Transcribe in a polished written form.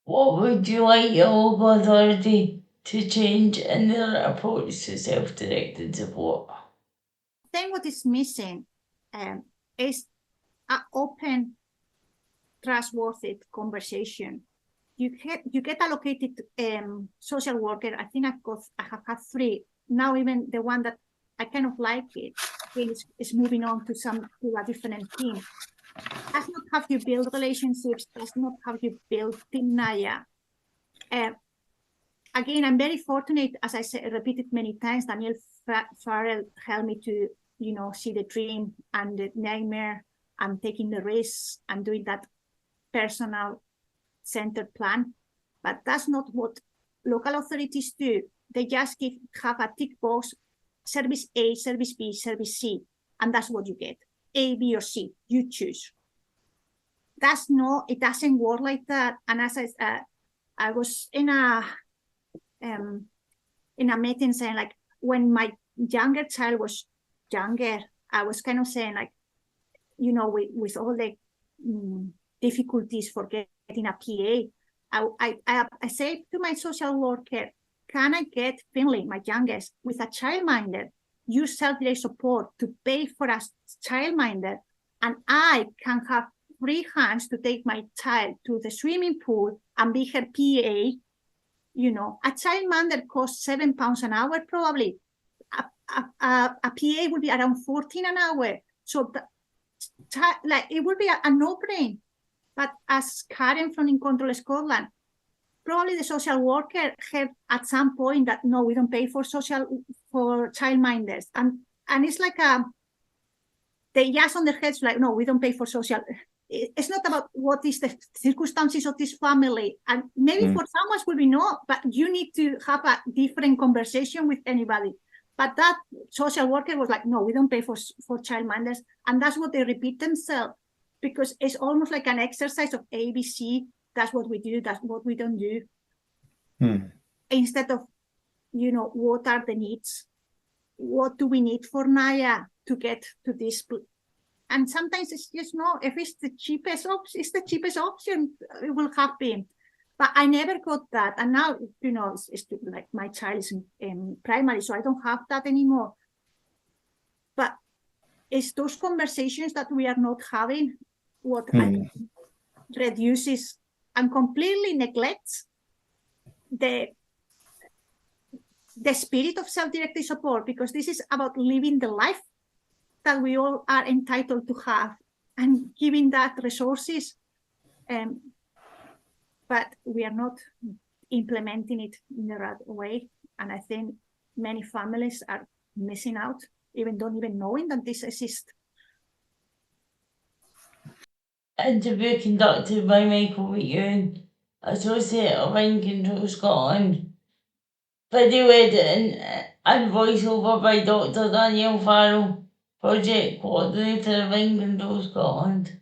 What would you like your local authority to change in their approach to self-directed support? I think what is missing is an open, trustworthy conversation. You get allocated social worker. I think I have had 3. Now even the one that I kind of like it is moving on to a different team. That's not how you build relationships. That's not how you build team Naya. Again, I'm very fortunate, as I said, repeated many times. Daniel Farrell helped me to, see the dream and the nightmare and taking the risks and doing that personal centered plan. But that's not what local authorities do. They just have a tick box, service A, service B, service C, and that's what you get. A, B, or C, you choose. It doesn't work like that. And as I was in a meeting saying, like, when my younger child was younger, I was kind of saying, like, with all the difficulties for getting a PA, I say to my social worker, can I get Finley, my youngest, with a childminder, use self-directed support to pay for a childminder, and I can have free hands to take my child to the swimming pool and be her PA. A childminder costs £7 an hour, probably. A PA would be around 14 an hour. So it would be a no-brainer. But as Karen from In Control Scotland, probably the social worker had at some point that, no, we don't pay for childminders. And it's like they just on their heads, like, no, we don't pay for social. It's not about what is the circumstances of this family. And maybe for some us will be no, but you need to have a different conversation with anybody. But that social worker was like, no, we don't pay for childminders. And that's what they repeat themselves, because it's almost like an exercise of ABC. That's what we do. That's what we don't do. Instead of, what are the needs? What do we need for Naya to get to this? And sometimes it's just no, if it's the cheapest option, it will happen. But I never got that. And now, it's like my child is in primary, so I don't have that anymore. But it's those conversations that we are not having what reduces and completely neglects the spirit of self-directed support, because this is about living the life that we all are entitled to have and giving that resources. But we are not implementing it in the right way. And I think many families are missing out, don't even knowing that this exists. Interview conducted by Michael McEwan, Associate of In Control Scotland. Video editing and voiceover by Dr. Daniel Farrell, Project Coordinator of In Control Scotland.